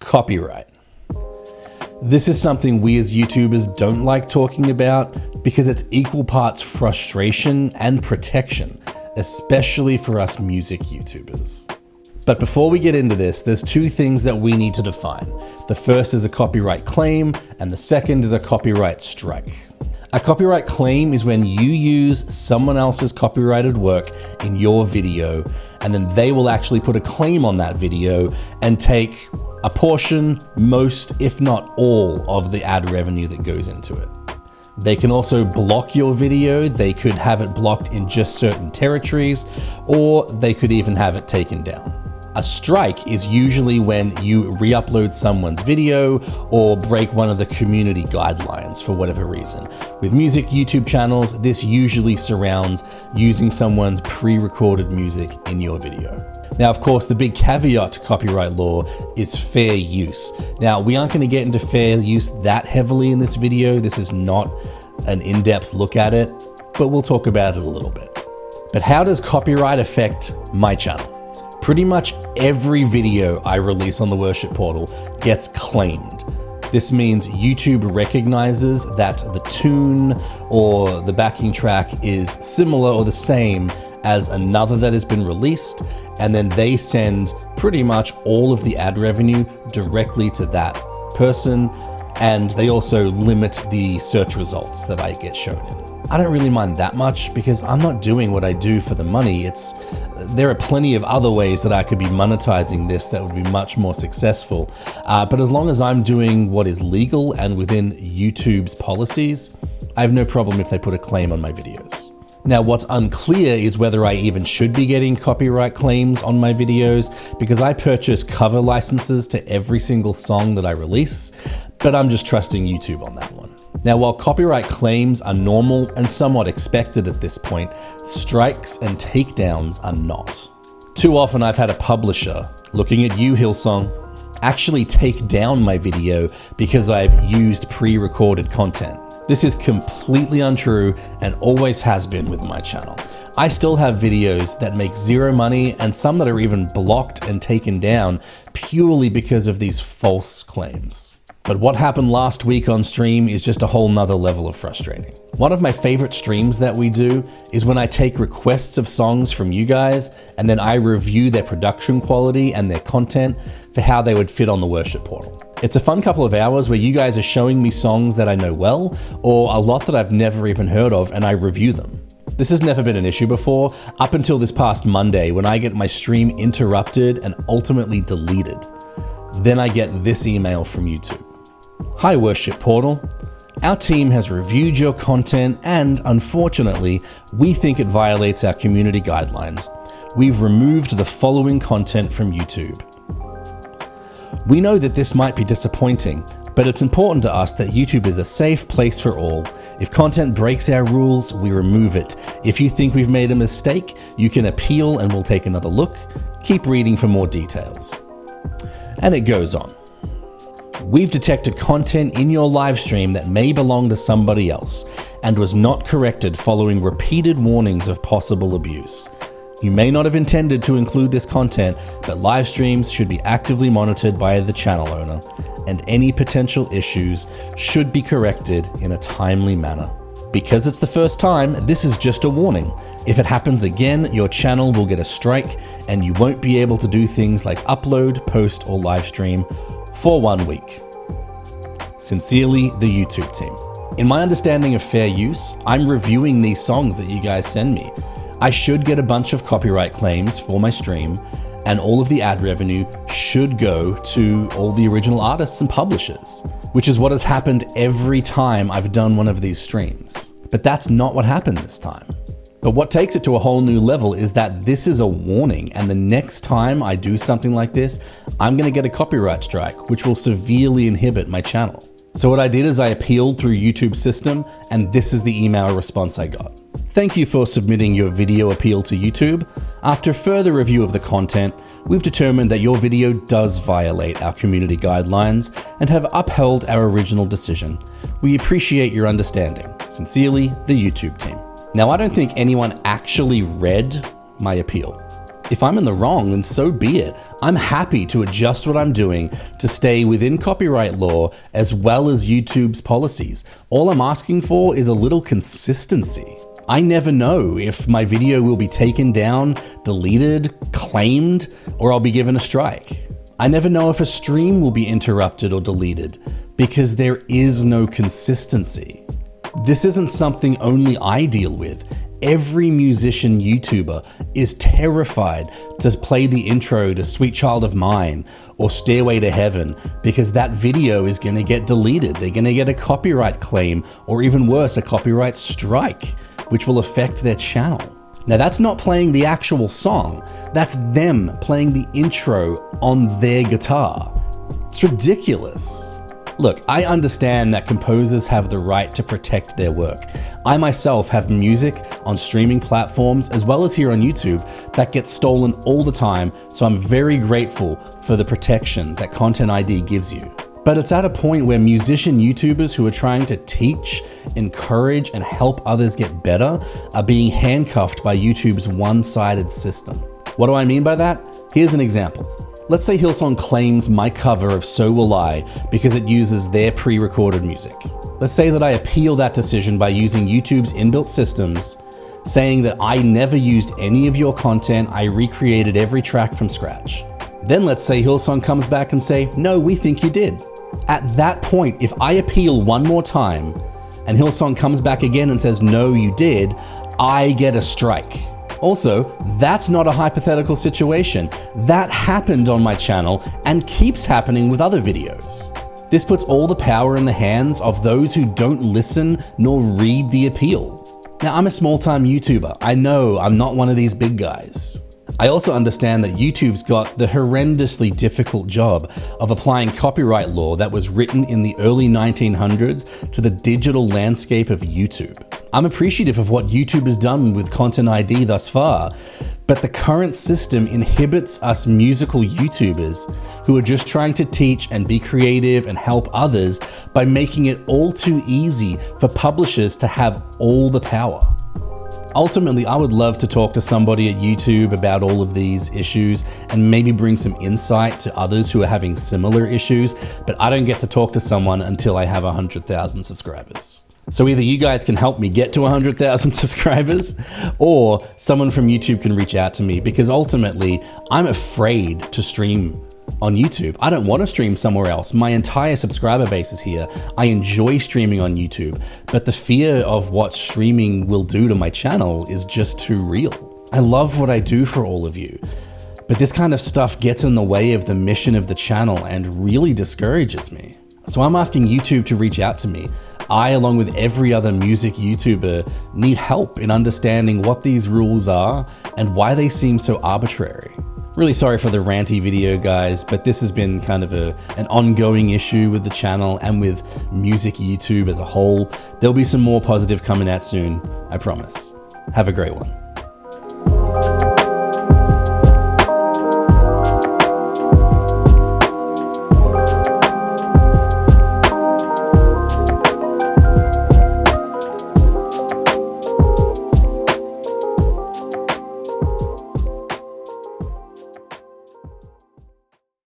Copyright. This is something we as YouTubers don't like talking about because it's equal parts frustration and protection, especially for us music YouTubers. But before we get into this, there's two things that we need to define. The first is a copyright claim, and the second is a copyright strike. A copyright claim is when you use someone else's copyrighted work in your video, and then they will actually put a claim on that video and take a portion, most, if not all, of the ad revenue that goes into it. They can also block your video. They could have it blocked in just certain territories, or they could even have it taken down. A strike is usually when you re-upload someone's video or break one of the community guidelines for whatever reason. With music YouTube channels, this usually surrounds using someone's pre-recorded music in your video. Now, of course, the big caveat to copyright law is fair use. Now, we aren't going to get into fair use that heavily in this video. This is not an in-depth look at it, but we'll talk about it a little bit. But how does copyright affect my channel? Pretty much every video I release on the worship portal gets claimed. This means YouTube recognizes that the tune or the backing track is similar or the same as another that has been released, and then they send pretty much all of the ad revenue directly to that person, and they also limit the search results that I get shown in. I don't really mind that much because I'm not doing what I do for the money. There are plenty of other ways that I could be monetizing this that would be much more successful. But as long as I'm doing what is legal and within YouTube's policies, I have no problem if they put a claim on my videos. Now, what's unclear is whether I even should be getting copyright claims on my videos because I purchase cover licenses to every single song that I release, but I'm just trusting YouTube on that one. Now, while copyright claims are normal and somewhat expected at this point, strikes and takedowns are not. Too often I've had a publisher, looking at you, Hillsong, actually take down my video because I've used pre-recorded content. This is completely untrue and always has been with my channel. I still have videos that make zero money and some that are even blocked and taken down purely because of these false claims. But what happened last week on stream is just a whole nother level of frustrating. One of my favorite streams that we do is when I take requests of songs from you guys and then I review their production quality and their content for how they would fit on the worship portal. It's a fun couple of hours where you guys are showing me songs that I know well or a lot that I've never even heard of, and I review them. This has never been an issue before, up until this past Monday when I get my stream interrupted and ultimately deleted. Then I get this email from YouTube. Hi Worship Portal. Our team has reviewed your content and, unfortunately, we think it violates our community guidelines. We've removed the following content from YouTube. We know that this might be disappointing, but it's important to us that YouTube is a safe place for all. If content breaks our rules, we remove it. If you think we've made a mistake, you can appeal and we'll take another look. Keep reading for more details. And it goes on. We've detected content in your live stream that may belong to somebody else and was not corrected following repeated warnings of possible abuse. You may not have intended to include this content, but live streams should be actively monitored by the channel owner, and any potential issues should be corrected in a timely manner. Because it's the first time, this is just a warning. If it happens again, your channel will get a strike and you won't be able to do things like upload, post, or live stream for 1 week. Sincerely, the YouTube team. In my understanding of fair use, I'm reviewing these songs that you guys send me. I should get a bunch of copyright claims for my stream, and all of the ad revenue should go to all the original artists and publishers, which is what has happened every time I've done one of these streams. But that's not what happened this time. But what takes it to a whole new level is that this is a warning, and the next time I do something like this, I'm gonna get a copyright strike, which will severely inhibit my channel. So what I did is I appealed through YouTube's system, and this is the email response I got. Thank you for submitting your video appeal to YouTube. After further review of the content, we've determined that your video does violate our community guidelines and have upheld our original decision. We appreciate your understanding. Sincerely, the YouTube team. Now, I don't think anyone actually read my appeal. If I'm in the wrong, then so be it. I'm happy to adjust what I'm doing to stay within copyright law as well as YouTube's policies. All I'm asking for is a little consistency. I never know if my video will be taken down, deleted, claimed, or I'll be given a strike. I never know if a stream will be interrupted or deleted because there is no consistency. This isn't something only I deal with. Every musician YouTuber is terrified to play the intro to Sweet Child of Mine or Stairway to Heaven because that video is going to get deleted. They're going to get a copyright claim or even worse, a copyright strike, which will affect their channel. Now that's not playing the actual song. That's them playing the intro on their guitar. It's ridiculous. Look, I understand that composers have the right to protect their work. I myself have music on streaming platforms as well as here on YouTube that gets stolen all the time, so I'm very grateful for the protection that Content ID gives you. But it's at a point where musician YouTubers who are trying to teach, encourage, and help others get better are being handcuffed by YouTube's one-sided system. What do I mean by that? Here's an example. Let's say Hillsong claims my cover of So Will I because it uses their pre-recorded music. Let's say that I appeal that decision by using YouTube's inbuilt systems, saying that I never used any of your content, I recreated every track from scratch. Then let's say Hillsong comes back and say, no, we think you did. At that point, if I appeal one more time and Hillsong comes back again and says, no, you did, I get a strike. Also, that's not a hypothetical situation. That happened on my channel and keeps happening with other videos. This puts all the power in the hands of those who don't listen nor read the appeal. Now, I'm a small-time YouTuber. I know I'm not one of these big guys. I also understand that YouTube's got the horrendously difficult job of applying copyright law that was written in the early 1900s to the digital landscape of YouTube. I'm appreciative of what YouTube has done with Content ID thus far, but the current system inhibits us musical YouTubers who are just trying to teach and be creative and help others by making it all too easy for publishers to have all the power. Ultimately, I would love to talk to somebody at YouTube about all of these issues and maybe bring some insight to others who are having similar issues, but I don't get to talk to someone until I have 100,000 subscribers. So either you guys can help me get to 100,000 subscribers or someone from YouTube can reach out to me, because ultimately I'm afraid to stream on YouTube. I don't want to stream somewhere else. My entire subscriber base is here. I enjoy streaming on YouTube, but the fear of what streaming will do to my channel is just too real. I love what I do for all of you, but this kind of stuff gets in the way of the mission of the channel and really discourages me. So I'm asking YouTube to reach out to me. I, along with every other music YouTuber, need help in understanding what these rules are and why they seem so arbitrary. Really sorry for the ranty video, guys, but this has been kind of an ongoing issue with the channel and with music YouTube as a whole. There'll be some more positive coming out soon, I promise. Have a great one.